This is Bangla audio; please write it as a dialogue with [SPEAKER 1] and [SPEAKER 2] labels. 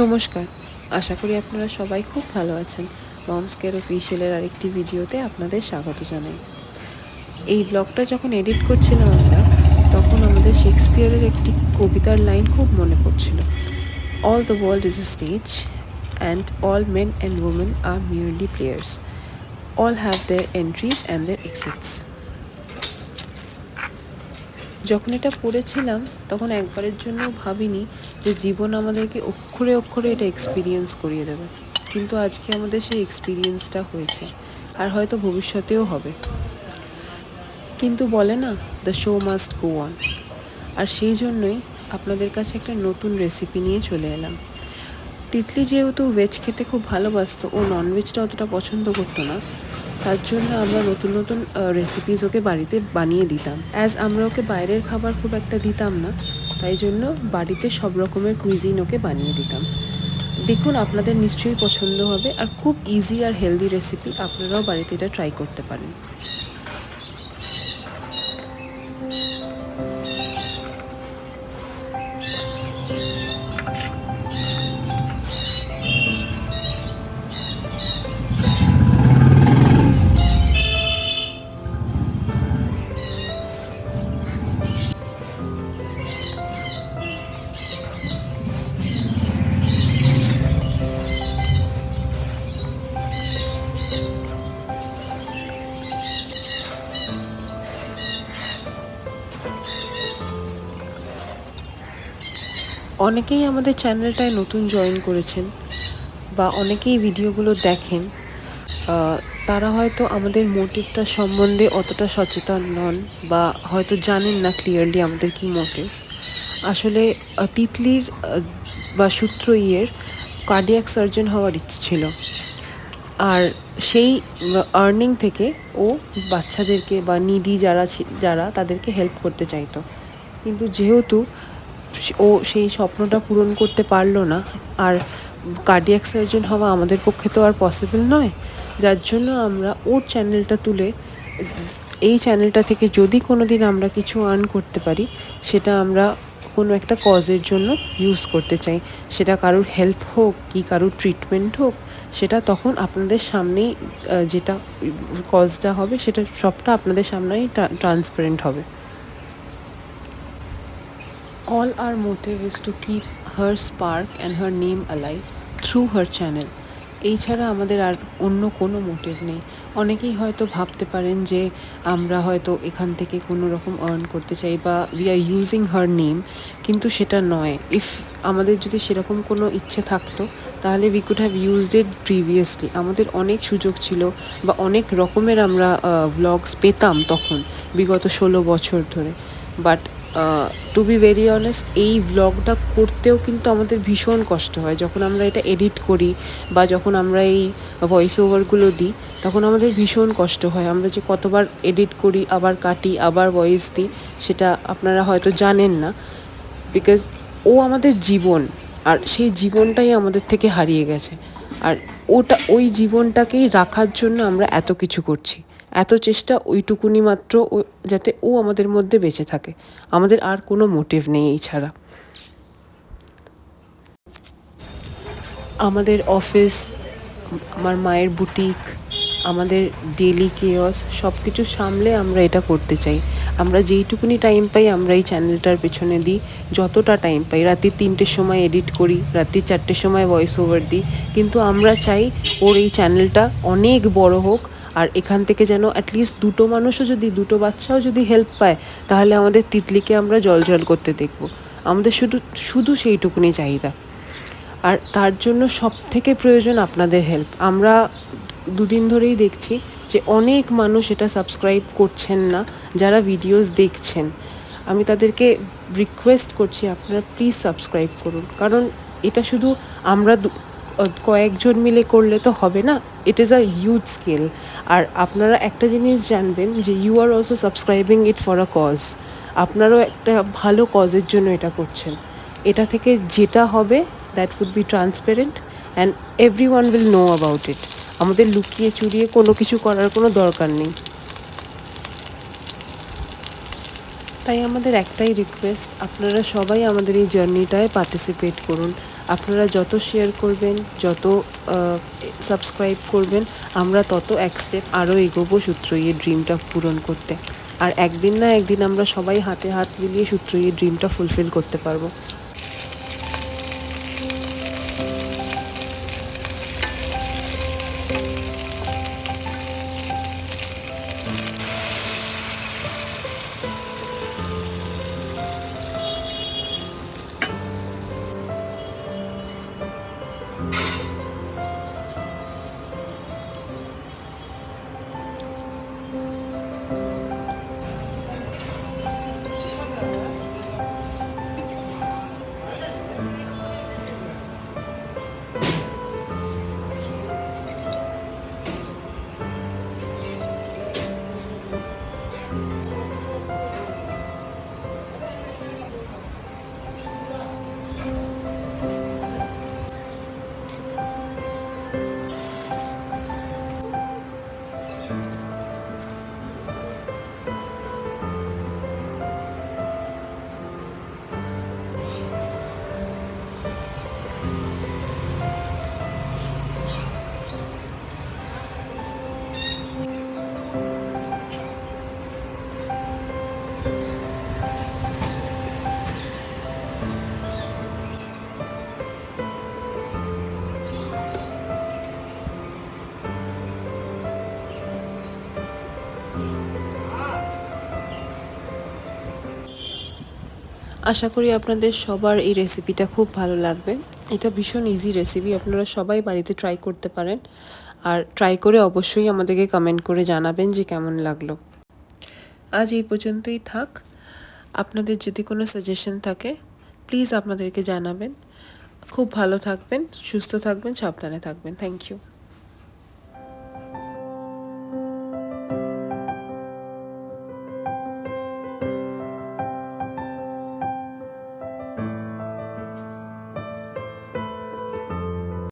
[SPEAKER 1] নমস্কার, আশা করি আপনারা সবাই খুব ভালো আছেন। মমস কেয়ার অফিসিয়ালের আরেকটি ভিডিওতে আপনাদের স্বাগত জানাই। এই ব্লগটা যখন এডিট করছিলাম আমরা, তখন আমাদের শেক্সপিয়ারের একটি কবিতার লাইন খুব মনে পড়ছিল। All the world is a stage and all men and women are merely players. All have their entries and their exits. যখন এটা পড়েছিলাম তখন একবারের জন্য ভাবিনি যে জীবন আমাদেরকে অক্ষরে অক্ষরে এটা এক্সপিরিয়েন্স করিয়ে দেবে, কিন্তু আজকে আমাদের সেই এক্সপিরিয়েন্সটা হয়েছে, আর হয়তো ভবিষ্যতেও হবে। কিন্তু বলে না, the show must go on. আর সেই জন্যই আপনাদের কাছে একটা নতুন রেসিপি নিয়ে চলে এলাম। তিতলি যেহেতু ভেজ খেতে খুব ভালোবাসতো, ও ননভেজটা অতটা পছন্দ করতো না, তার জন্য আমরা নতুন নতুন রেসিপিস ওকে বাড়িতে বানিয়ে দিতাম। আমরা ওকে বাইরের খাবার খুব একটা দিতাম না, তাই জন্য বাড়িতে সব রকমের কুইজিন ওকে বানিয়ে দিতাম। দেখুন, আপনাদের নিশ্চয়ই পছন্দ হবে, আর খুব ইজি আর হেলদি রেসিপি। আপনারাও বাড়িতে এটা ট্রাই করতে পারেন। অনেকেই আমাদের চ্যানেলটায় নতুন জয়েন করেছেন বা অনেকেই ভিডিওগুলো দেখেন। তারা হয়তো আমাদের মোটিভটা সম্বন্ধে অতটা সচেতন নন বা হয়তো জানেন না ক্লিয়ারলি আমাদের কি মোটিভ। আসলে তিতলির বা সূত্র ইয়ের কার্ডিয়াক সার্জন হওয়ার ইচ্ছে ছিল, আর সেই আর্নিং থেকে ও বাচ্চাদেরকে বা নিডি যারা তাদেরকে হেল্প করতে চাইতো। কিন্তু যেহেতু ও সেই স্বপ্নটা পূরণ করতে পারলো না, আর কার্ডিয়াক সার্জন হওয়া আমাদের পক্ষে তো আর পসিবল নয়, যার জন্য আমরা ওর চ্যানেলটা তুলে এই চ্যানেলটা থেকে যদি কোনো দিন আমরা কিছু আর্ন করতে পারি, সেটা আমরা কোনো একটা কজের জন্য ইউজ করতে চাই। সেটা কারোর হেল্প হোক কি কারোর ট্রিটমেন্ট হোক, সেটা তখন আপনাদের সামনেই যেটা কজটা হবে সেটা সবটা আপনাদের সামনেই ট্রান্সপারেন্ট হবে। All our motive is to keep her spark and her name alive through her channel. এই ছাড়া আমাদের আর অন্য কোনো মোটিভ নেই। অনেকেই হয়তো ভাবতে পারেন যে আমরা হয়তো এখান থেকে কোনো রকম আর্ন করতে চাই বা we are using her name, কিন্তু সেটা নয়। আমাদের যদি সেরকম কোনো ইচ্ছে থাকতো, তাহলে we could have used it previously. আমাদের অনেক সুযোগ ছিল বা অনেক রকমের আমরা ব্লগস পেতাম তখন, বিগত 16 বছর ধরে। But to be very honest, এই ব্লগটা করতেও কিন্তু আমাদের ভীষণ কষ্ট হয়। যখন আমরা এটা এডিট করি বা যখন আমরা এই ভয়েস ওভারগুলো দিই, তখন আমাদের ভীষণ কষ্ট হয়। আমরা যে কতবার এডিট করি, আবার কাটি, আবার ভয়েস দিই, সেটা আপনারা হয়তো জানেন না। বিকজ ও আমাদের জীবন, আর সেই জীবনটাই আমাদের থেকে হারিয়ে গেছে। আর ওই জীবনটাকেই রাখার জন্য আমরা এত কিছু করছি, এত চেষ্টা ওইটুকুনি মাত্র, যাতে ও আমাদের মধ্যে বেঁচে থাকে। আমাদের আর কোনো মোটিভ নেই এই ছাড়া। আমাদের অফিস, আমার মায়ের বুটিক, আমাদের ডেলি কেয়স সব কিছু সামলে আমরা এটা করতে চাই। আমরা যেইটুকুনি টাইম পাই আমরা এই চ্যানেলটার পেছনে দিই। যতটা টাইম পাই, রাত্রি 3টের সময় এডিট করি, রাত্রি 4টের সময় ভয়েস ওভার দিই, কিন্তু আমরা চাই ওর এই চ্যানেলটা অনেক বড় হোক। আর এখান থেকে যেন অ্যাটলিস্ট দুটো বাচ্চাও যদি হেল্প পায়, তাহলে আমাদের তিতলিকে আমরা জল করতে দেখব। আমাদের শুধু সেইটুকুনি চাহিদা। আর তার জন্য সব থেকে প্রয়োজন আপনাদের হেল্প। আমরা দুদিন ধরেই দেখছি যে অনেক মানুষ এটা সাবস্ক্রাইব করছেন না, যারা ভিডিওস দেখছেন। আমি তাদেরকে রিকোয়েস্ট করছি, আপনারা প্লিজ সাবস্ক্রাইব করুন, কারণ এটা শুধু আমরা কয়েকজন মিলে করলে তো হবে না, it is a huge scale. আর আপনারা একটা জিনিস জানবেন যে you are also subscribing it for a cause. আপনারাও একটা ভালো কজের জন্য এটা করছেন। এটা থেকে যেটা হবে, that would be transparent and everyone will know about it. আমাদের লুকিয়ে চুরিয়ে কোনো কিছু করার কোনো দরকার নেই। তাই আমাদের একটাই রিকোয়েস্ট, আপনারা সবাই আমাদের এই জার্নিটায় পার্টিসিপেট করুন। আপনারা যত শেয়ার করবেন, যত সাবস্ক্রাইব করবেন, আমরা তত এক স্টেপ আরও এগোবো সূত্রইয়ের ড্রিমটা পূরণ করতে। আর একদিন না একদিন আমরা সবাই হাতে হাত মিলিয়ে সূত্রইয়ের ড্রিমটা ফুলফিল করতে পারবো। আশা করি আপনাদের সবার এই রেসিপিটা খুব ভালো লাগবে। এটা ভীষণ ইজি রেসিপি, আপনারা সবাই বাড়িতে ট্রাই করতে পারেন। আর ট্রাই করে অবশ্যই আমাদেরকে কমেন্ট করে জানাবেন যে কেমন লাগলো। আজ এই পর্যন্তই থাক। আপনাদের যদি কোনো সাজেশন থাকে প্লিজ আপনাদেরকে জানাবেন। খুব ভালো থাকবেন, সুস্থ থাকবেন, সাবধানে থাকবেন। Thank you.